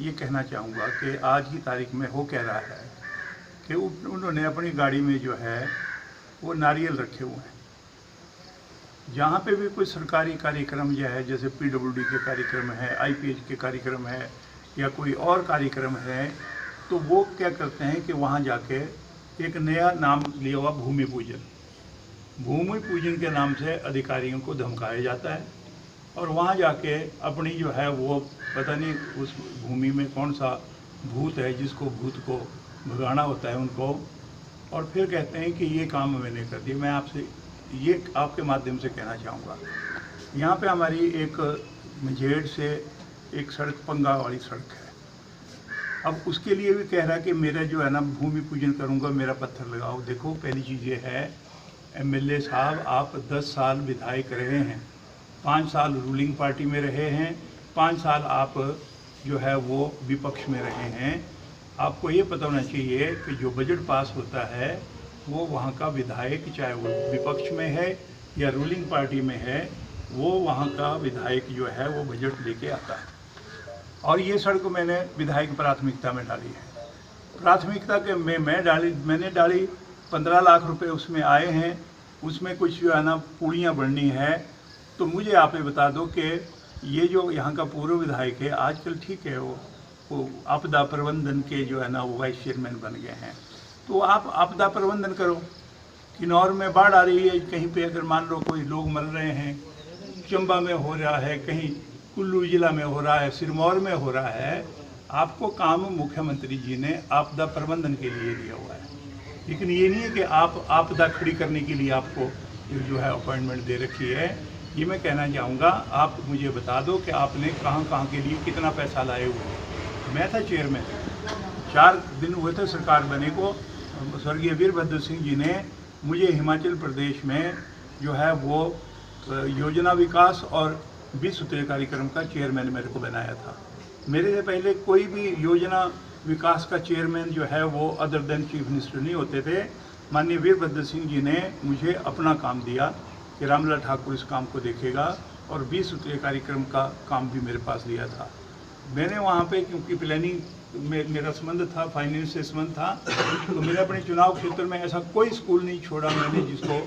ये कहना चाहूँगा कि आज की तारीख में हो कह रहा है कि उन्होंने अपनी गाड़ी में जो है वो नारियल रखे हुए हैं। जहाँ पे भी कोई सरकारी कार्यक्रम जो है, जैसे PWD के कार्यक्रम है, IPH के कार्यक्रम है या कोई और कार्यक्रम है, तो वो क्या करते हैं कि वहाँ जाके एक नया नाम लिया हुआ भूमि पूजन के नाम से अधिकारियों को धमकाया जाता है और वहाँ जाके अपनी जो है वो पता नहीं उस भूमि में कौन सा भूत है जिसको भूत को भगाना होता है उनको, और फिर कहते हैं कि ये काम मैंने कर दिया। मैं आपसे ये आपके माध्यम से कहना चाहूँगा, यहाँ पे हमारी एक मझेड़ से एक सड़क पंगा वाली सड़क है। अब उसके लिए भी कह रहा है कि मेरा जो है ना भूमि पूजन करूँगा, मेरा पत्थर लगाओ। देखो, पहली चीज़ ये है, MLA साहब आप 10 साल विधायक रहे हैं, 5 साल रूलिंग पार्टी में रहे हैं, 5 साल आप जो है वो विपक्ष में रहे हैं। आपको ये पता होना चाहिए कि जो बजट पास होता है वो वहाँ का विधायक, चाहे वो विपक्ष में है या रूलिंग पार्टी में है, वो वहाँ का विधायक जो है वो बजट लेके आता है। और ये सड़क मैंने विधायक प्राथमिकता में डाली है। प्राथमिकता के मैंने डाली 15 लाख रुपए उसमें आए हैं। उसमें कुछ जो है ना पूड़ियाँ बढ़नी है। तो मुझे आप ये बता दो कि ये जो यहाँ का पूर्व विधायक है, आजकल ठीक है वो आपदा प्रबंधन के जो है ना वो वाइस चेयरमैन बन गए हैं। तो आप आपदा प्रबंधन करो। किन्नौर में बाढ़ आ रही है, कहीं पे अगर मान लो कोई लोग मर रहे हैं, चंबा में हो रहा है, कहीं कुल्लू जिला में हो रहा है, सिरमौर में हो रहा है, आपको काम मुख्यमंत्री जी ने आपदा प्रबंधन के लिए दिया हुआ है। लेकिन ये नहीं है कि आप आपदा खड़ी करने के लिए आपको जो है अपॉइंटमेंट दे रखी है। ये मैं कहना चाहूँगा, आप मुझे बता दो कि आपने कहाँ के लिए कितना पैसा लाए हुए। मैं था चेयरमैन, 4 दिन हुए थे सरकार बने को। स्वर्गीय वीरभद्र सिंह जी ने मुझे हिमाचल प्रदेश में जो है वो योजना विकास और 20 सूत्रीय कार्यक्रम का चेयरमैन मेरे को बनाया था। मेरे से पहले कोई भी योजना विकास का चेयरमैन जो है वो अदर देन चीफ मिनिस्टर नहीं होते थे। माननीय वीरभद्र सिंह जी ने मुझे अपना काम दिया कि रामलाल ठाकुर इस काम को देखेगा, और 20 सूत्रीय कार्यक्रम का काम भी मेरे पास लिया था। मैंने वहाँ पे, क्योंकि प्लानिंग में मेरा संबंध था, फाइनेंस से संबंध था, तो मेरे अपने चुनाव क्षेत्र में ऐसा कोई स्कूल नहीं छोड़ा मैंने जिसको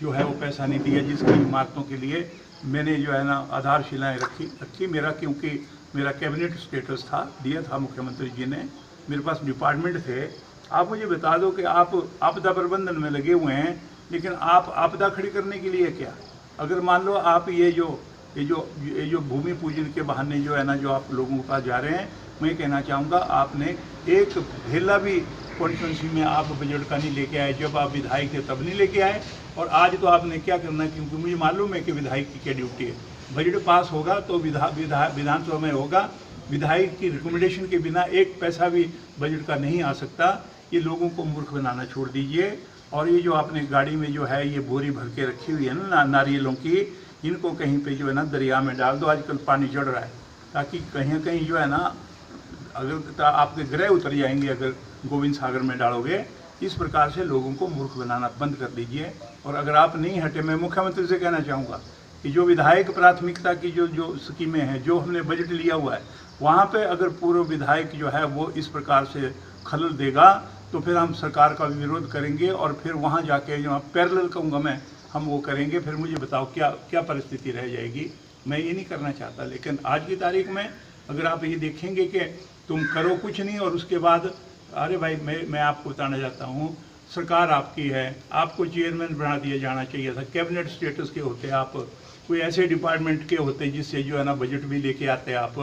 जो है वो पैसा नहीं दिया, जिसकी इमारतों के लिए मैंने जो है ना आधारशिलाएँ रखी। मेरा, क्योंकि मेरा कैबिनेट स्टेटस था, दिया था मुख्यमंत्री जी ने, मेरे पास डिपार्टमेंट थे। आप मुझे बता दो कि आप आपदा प्रबंधन में लगे हुए हैं, लेकिन आप आपदा खड़ी करने के लिए क्या? अगर मान लो आप ये जो भूमि पूजन के बहाने जो है ना जो आप लोगों के पास जा रहे हैं, मैं कहना चाहूँगा आपने एक भेला भी कॉन्स्टिट्यूंसी में आप बजट का नहीं लेके आए। जब आप विधायक थे तब नहीं लेके आए, और आज तो आपने क्या करना है, क्योंकि मुझे मालूम है कि विधायक की क्या ड्यूटी है। बजट पास होगा तो विधानसभा में होगा, विधायक की रिकमेंडेशन के बिना एक पैसा भी बजट का नहीं आ सकता। ये लोगों को मूर्ख बनाना छोड़ दीजिए। और ये जो आपने गाड़ी में जो है ये बोरी भर के रखी हुई है ना नारियलों की, इनको कहीं पे जो है ना दरिया में डाल दो। आजकल पानी चढ़ रहा है, ताकि कहीं ना कहीं जो है ना अगर आपके ग्रह उतर जाएंगे अगर गोविंद सागर में डालोगे। इस प्रकार से लोगों को मूर्ख बनाना बंद कर दीजिए। और अगर आप नहीं हटे, मैं मुख्यमंत्री से कहना चाहूँगा कि जो विधायक प्राथमिकता की जो स्कीमें हैं, जो हमने बजट लिया हुआ है, वहाँ पे अगर पूर्व विधायक जो है वो इस प्रकार से खलल देगा तो फिर हम सरकार का विरोध करेंगे, और फिर वहाँ जाके जो पैरेलल कहूँगा मैं, हम वो करेंगे। फिर मुझे बताओ क्या परिस्थिति रह जाएगी। मैं ये नहीं करना चाहता। लेकिन आज की तारीख में अगर आप ये देखेंगे कि तुम करो कुछ नहीं, और उसके बाद अरे भाई मैं आपको बताना चाहता हूँ, सरकार आपकी है, आपको चेयरमैन बना दिया जाना चाहिए था। कैबिनेट स्टेटस के होते आप, कोई ऐसे डिपार्टमेंट के होते जिससे जो है ना बजट भी लेके आते आप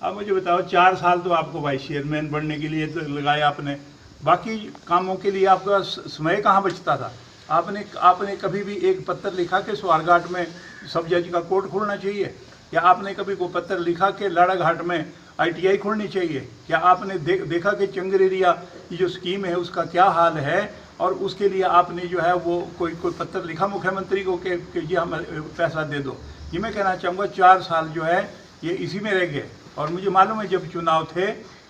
मुझे बताओ, 4 साल तो आपको वाइस चेयरमैन बनने के लिए लगाया आपने, बाकी कामों के लिए आपका समय कहाँ बचता था? आपने कभी भी एक पत्र लिखा कि स्वारघाट में सब जज का कोर्ट खोलना चाहिए? या आपने कभी कोई पत्र लिखा कि लाड़ाघाट में ITI खोलनी चाहिए? क्या आपने देखा कि चंगर एरिया की जो स्कीम है उसका क्या हाल है? और उसके लिए आपने जो है वो कोई पत्र लिखा मुख्यमंत्री को कि ये हम पैसा दे दो? ये मैं कहना चाहूँगा 4 साल जो है ये इसी में रह गए। और मुझे मालूम है जब चुनाव थे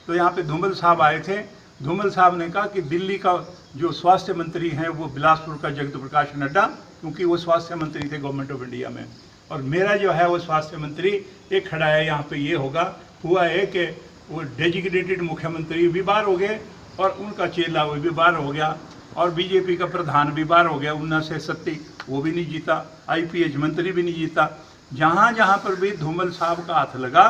तो यहाँ पे धूमल साहब आए थे। धूमल साहब ने कहा कि दिल्ली का जो स्वास्थ्य मंत्री हैं वो बिलासपुर का जगत प्रकाश नड्डा, क्योंकि वो स्वास्थ्य मंत्री थे गवर्नमेंट ऑफ इंडिया में, और मेरा जो है वो स्वास्थ्य मंत्री एक खड़ा है यहाँ पे। ये हुआ है कि वो डेजिग्नेटेड मुख्यमंत्री भी बाहर हो गए और उनका चेला वो भी बाहर हो गया, और बीजेपी का प्रधान भी बाहर हो गया 1970, वो भी नहीं जीता, आईपीएच मंत्री भी नहीं जीता। जहाँ जहाँ पर भी धूमल साहब का हाथ लगा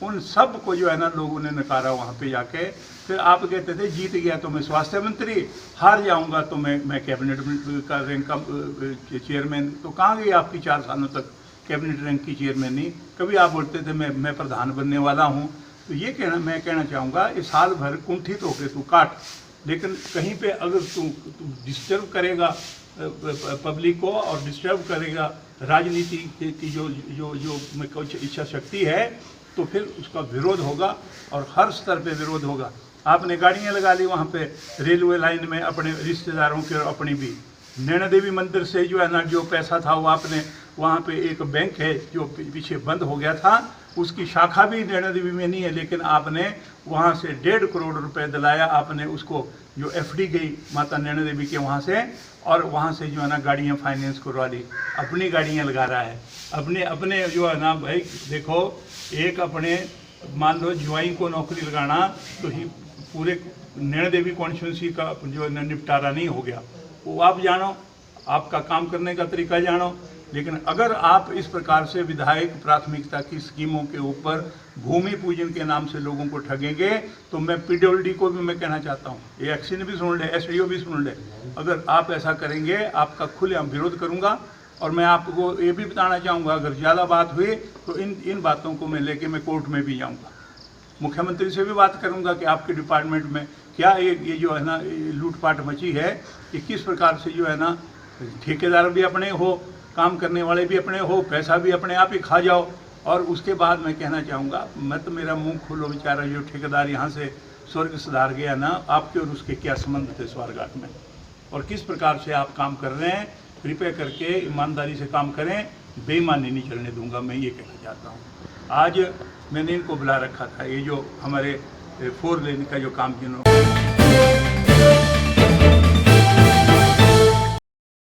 उन सब को जो है ना लोगों ने नकारा वहाँ पे जाके। फिर आप कहते थे जीत गया तो मैं स्वास्थ्य मंत्री, हार जाऊंगा तो मैं कैबिनेट का रैंक का चेयरमैन। तो कहाँ गई आपकी 4 सालों तक कैबिनेट रैंक की चेयरमैन नहीं? कभी आप बोलते थे मैं प्रधान बनने वाला हूँ। तो ये मैं कहना चाहूँगा, इस साल भर कुंठित होकर तू काट, लेकिन कहीं पे अगर तू डिस्टर्ब करेगा पब्लिक को और डिस्टर्ब करेगा राजनीति की जो इच्छा शक्ति है, तो फिर उसका विरोध होगा और हर स्तर पे विरोध होगा। आपने गाड़ियाँ लगा ली वहाँ पे रेलवे लाइन में, अपने रिश्तेदारों की और अपनी भी। नैना देवी मंदिर से जो है ना जो पैसा था वो आपने, वहाँ पे एक बैंक है जो पीछे बंद हो गया था, उसकी शाखा भी नैना देवी में नहीं है, लेकिन आपने वहाँ से 1.5 करोड़ रुपए दिलाया। आपने उसको जो एफडी गई माता नैना देवी के वहाँ से, और वहाँ से जो है ना गाड़ियाँ फाइनेंस करवा ली, अपनी गाड़ियाँ लगा रहा है। अपने जो है ना भाई देखो, एक अपने मान लो ज्वाइन को नौकरी लगाना तो ही पूरे नैना देवी कॉन्स्टिट्यूंसी का जो है निपटारा नहीं हो गया। वो आप जानो, आपका काम करने का तरीका जानो। लेकिन अगर आप इस प्रकार से विधायक प्राथमिकता की स्कीमों के ऊपर भूमि पूजन के नाम से लोगों को ठगेंगे, तो मैं पीडब्ल्यूडी को भी मैं कहना चाहता हूँ, ये एक्शन भी सुन ले, एसडीओ भी सुन ले, अगर आप ऐसा करेंगे आपका खुलेआम विरोध करूँगा। और मैं आपको ये भी बताना चाहूँगा, अगर ज़्यादा बात हुई तो इन बातों को मैं लेके मैं कोर्ट में भी जाऊँगा, मुख्यमंत्री से भी बात करूँगा कि आपके डिपार्टमेंट में क्या ये जो है ना लूटपाट मची है, कि किस प्रकार से जो है ना ठेकेदार भी अपने हो, काम करने वाले भी अपने हो, पैसा भी अपने आप ही खा जाओ। और उसके बाद मैं कहना चाहूँगा, मैं तो मेरा मुंह खोलो बेचारा, जो ठेकेदार यहाँ से स्वर्ग सुधार गया ना, आपके और उसके क्या संबंध थे स्वर्गात में, और किस प्रकार से आप काम कर रहे हैं। कृपया करके ईमानदारी से काम करें, बेईमानी नहीं चलने दूंगा, मैं ये कहना चाहता हूँ। आज मैंने इनको बुला रखा था, ये जो हमारे 4 लेन का जो काम जिन्होंने